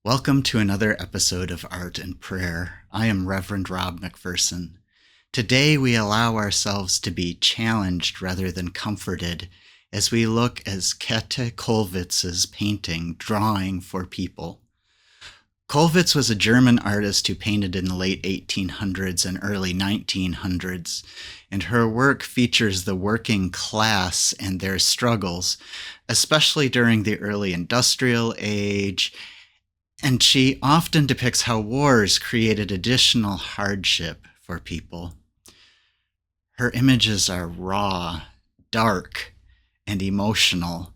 Welcome to another episode of Art and Prayer. I am Reverend Rob McPherson. Today we allow ourselves to be challenged rather than comforted as we look at Käthe Kollwitz's painting, Drawing for People. Kollwitz was a German artist who painted in the late 1800s and early 1900s, and her work features the working class and their struggles, especially during the early industrial age, and she often depicts how wars created additional hardship for people. Her images are raw, dark, and emotional,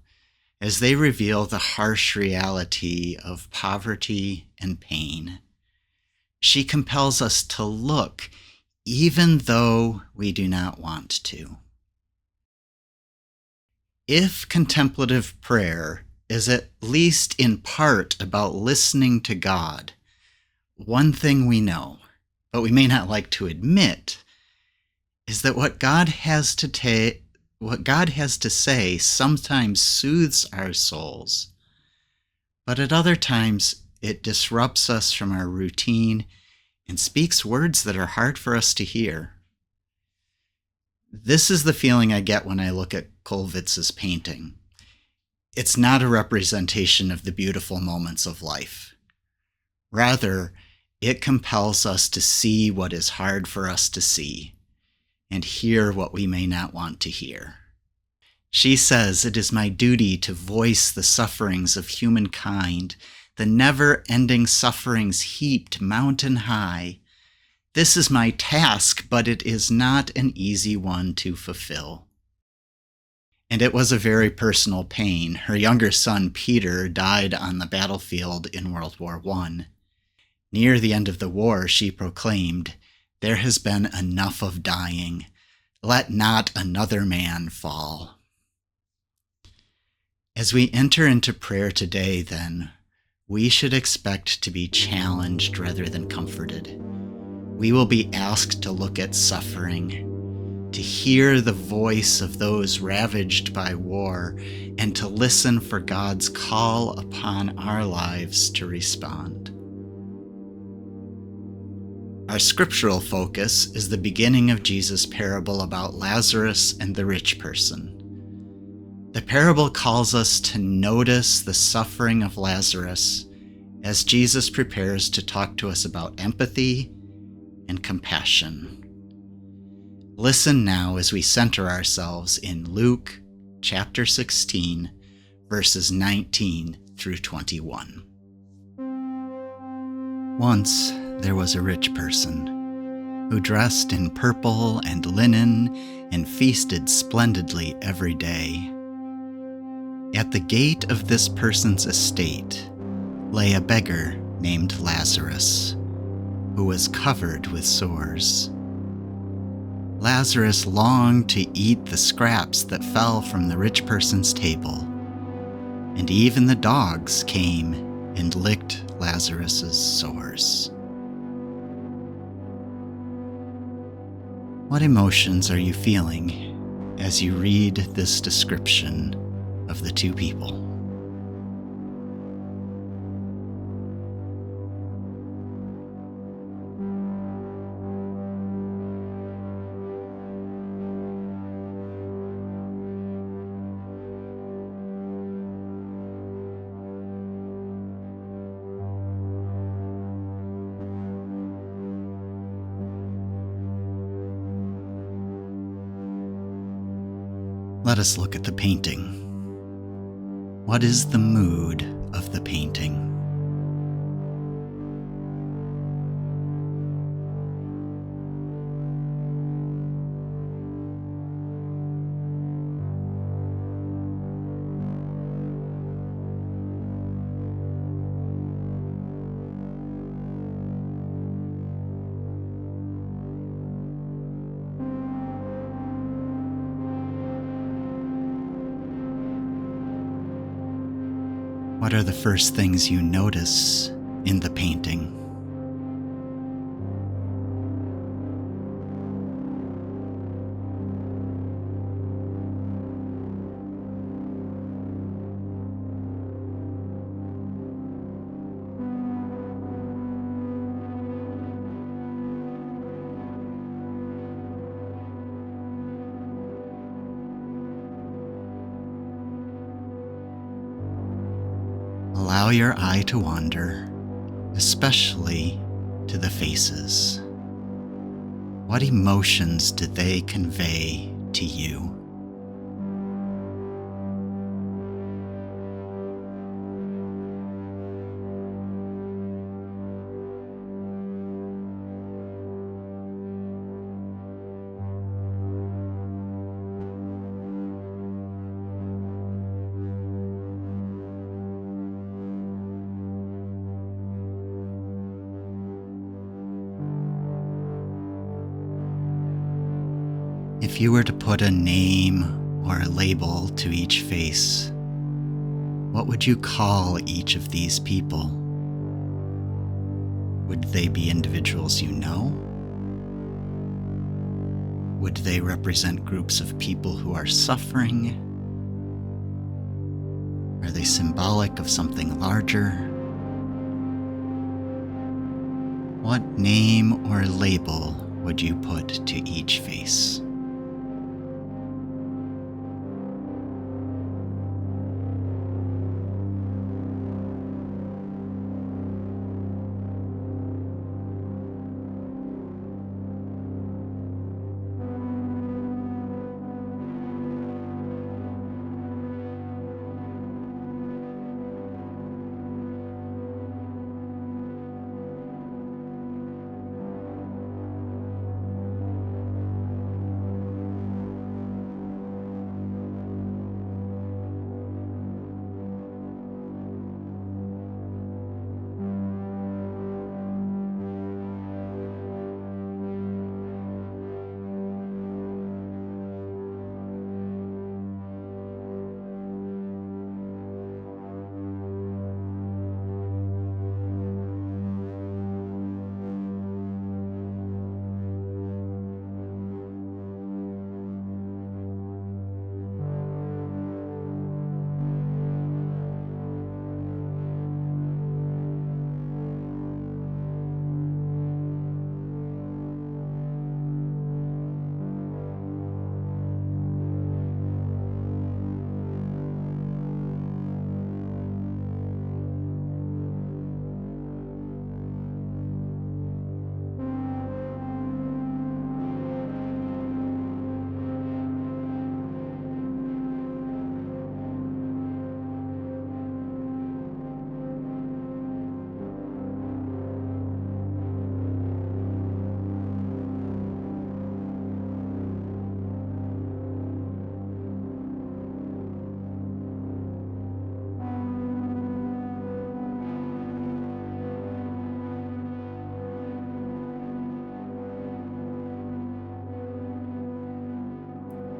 as they reveal the harsh reality of poverty and pain. She compels us to look, even though we do not want to. If contemplative prayer is at least in part about listening to God, one thing we know, but we may not like to admit, is that what God has to say sometimes soothes our souls, but at other times it disrupts us from our routine and speaks words that are hard for us to hear. This is the feeling I get when I look at Kollwitz's painting. It's not a representation of the beautiful moments of life. Rather, it compels us to see what is hard for us to see and hear what we may not want to hear. She says, "It is my duty to voice the sufferings of humankind, the never-ending sufferings heaped mountain high. This is my task, but it is not an easy one to fulfill." And it was a very personal pain. Her younger son, Peter, died on the battlefield in World War I. Near the end of the war, she proclaimed, "There has been enough of dying. Let not another man fall." As we enter into prayer today, then, we should expect to be challenged rather than comforted. We will be asked to look at suffering, to hear the voice of those ravaged by war, and to listen for God's call upon our lives to respond. Our scriptural focus is the beginning of Jesus' parable about Lazarus and the rich person. The parable calls us to notice the suffering of Lazarus as Jesus prepares to talk to us about empathy and compassion. Listen now as we center ourselves in Luke chapter 16, verses 19 through 21. Once there was a rich person who dressed in purple and linen and feasted splendidly every day. At the gate of this person's estate lay a beggar named Lazarus, who was covered with sores. Lazarus longed to eat the scraps that fell from the rich person's table, and even the dogs came and licked Lazarus's sores. What emotions are you feeling as you read this description of the two people? Let us look at the painting. What is the mood of the painting? What are the first things you notice in the painting? Allow your eye to wander, especially to the faces. What emotions do they convey to you? If you were to put a name or a label to each face, what would you call each of these people? Would they be individuals you know? Would they represent groups of people who are suffering? Are they symbolic of something larger? What name or label would you put to each face?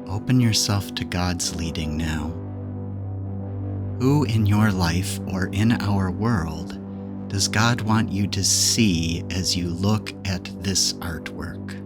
Open yourself to God's leading now. Who in your life or in our world does God want you to see as you look at this artwork?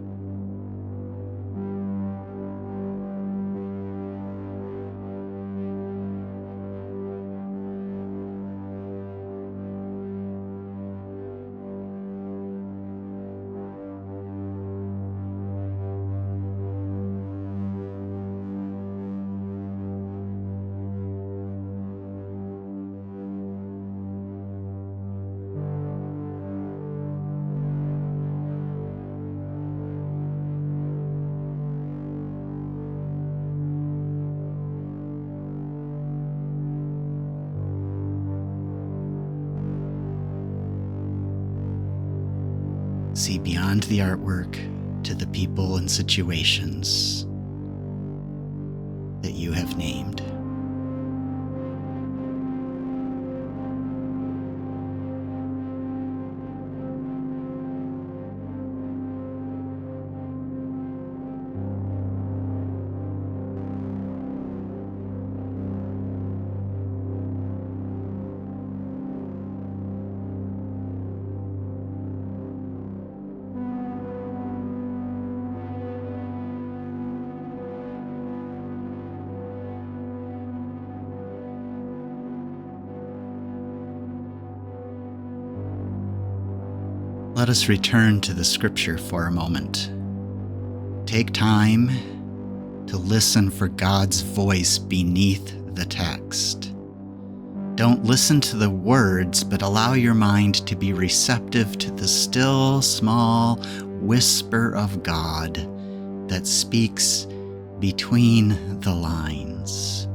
See beyond the artwork to the people and situations that you have named. Let us return to the scripture for a moment. Take time to listen for God's voice beneath the text. Don't listen to the words, but allow your mind to be receptive to the still, small whisper of God that speaks between the lines,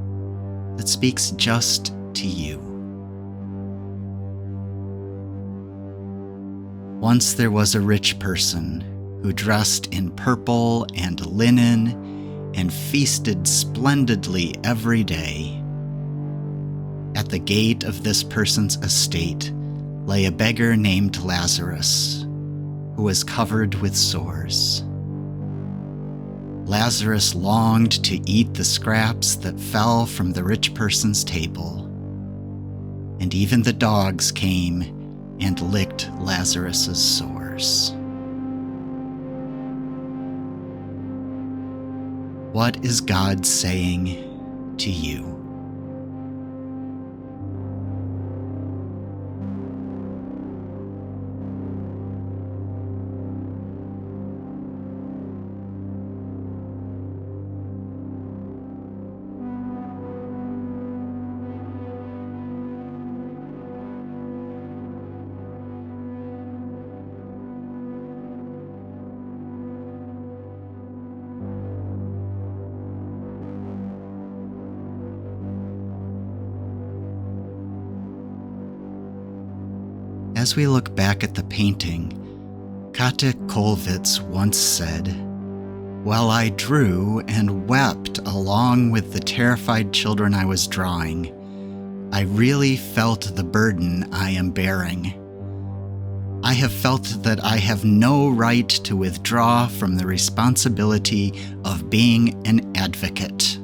that speaks just to you. Once there was a rich person who dressed in purple and linen and feasted splendidly every day. At the gate of this person's estate lay a beggar named Lazarus, who was covered with sores. Lazarus longed to eat the scraps that fell from the rich person's table, and even the dogs came and licked Lazarus's sores. What is God saying to you? As we look back at the painting, Käthe Kollwitz once said, "While I drew and wept along with the terrified children I was drawing, I really felt the burden I am bearing. I have felt that I have no right to withdraw from the responsibility of being an advocate."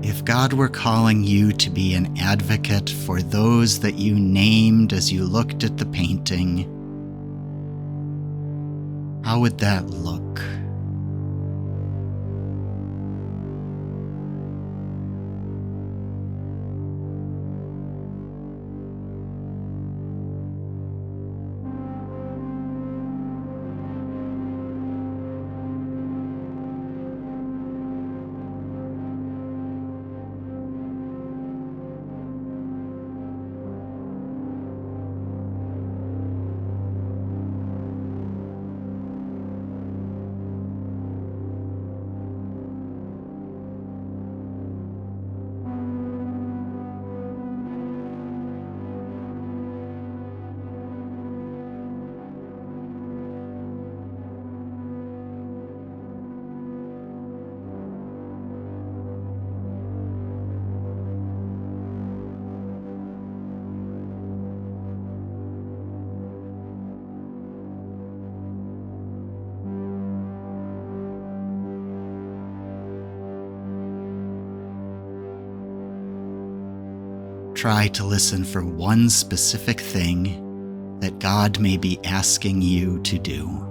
If God were calling you to be an advocate for those that you named as you looked at the painting, how would that look? Try to listen for one specific thing that God may be asking you to do.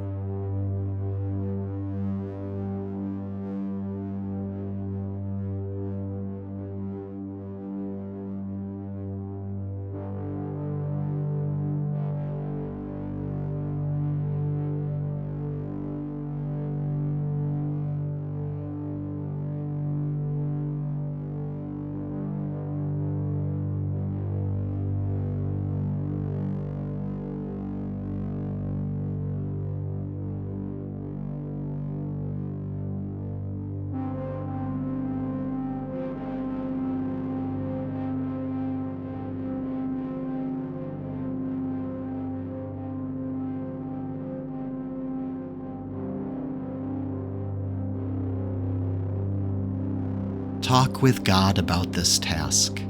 Talk with God about this task.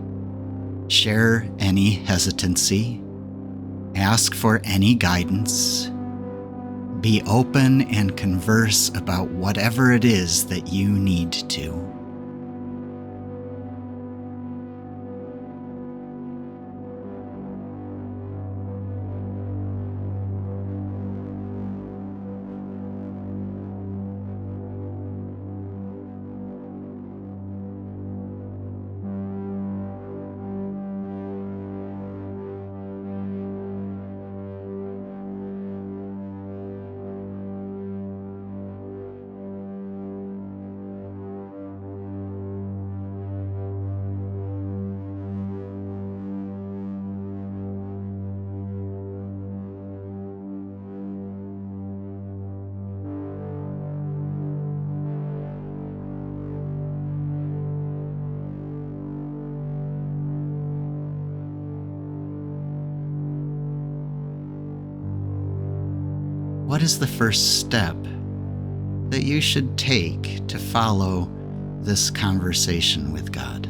Share any hesitancy. Ask for any guidance. Be open and converse about whatever it is that you need to. what is the first step that you should take to follow this conversation with God?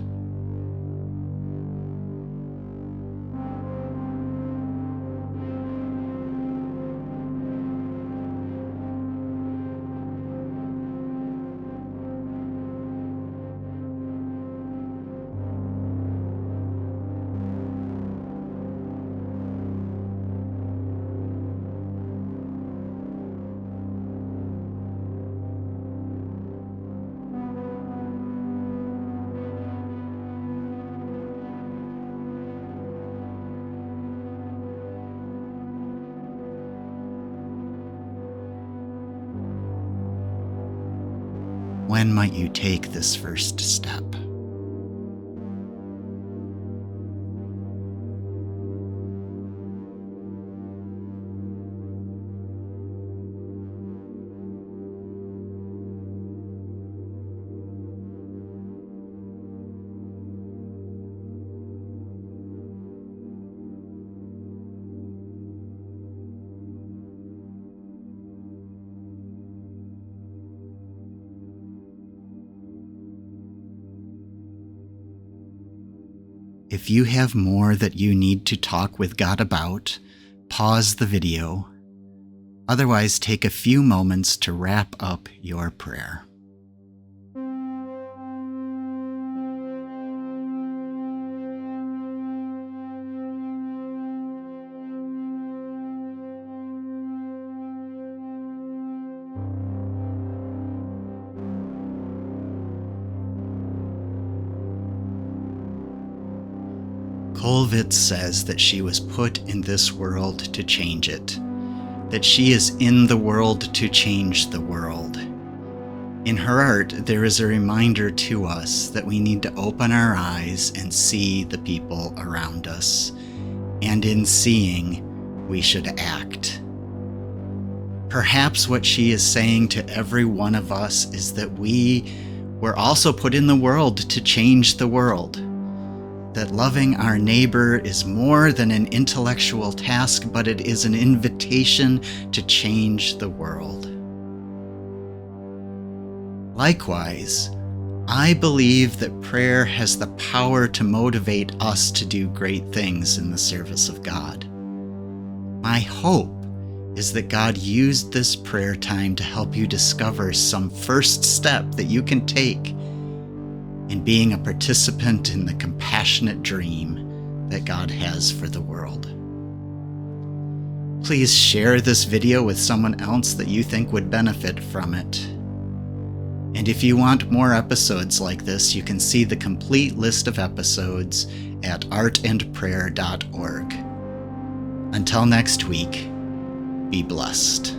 When might you take this first step? If you have more that you need to talk with God about, pause the video. Otherwise, take a few moments to wrap up your prayer. Kollwitz says that she was put in this world to change it, that she is in the world to change the world. In her art, there is a reminder to us that we need to open our eyes and see the people around us, and in seeing, we should act. Perhaps what she is saying to every one of us is that we were also put in the world to change the world. That loving our neighbor is more than an intellectual task, but it is an invitation to change the world. Likewise, I believe that prayer has the power to motivate us to do great things in the service of God. My hope is that God used this prayer time to help you discover some first step that you can take in being a participant in the compassionate dream that God has for the world. Please share this video with someone else that you think would benefit from it. And if you want more episodes like this, you can see the complete list of episodes at artandprayer.org. Until next week, be blessed.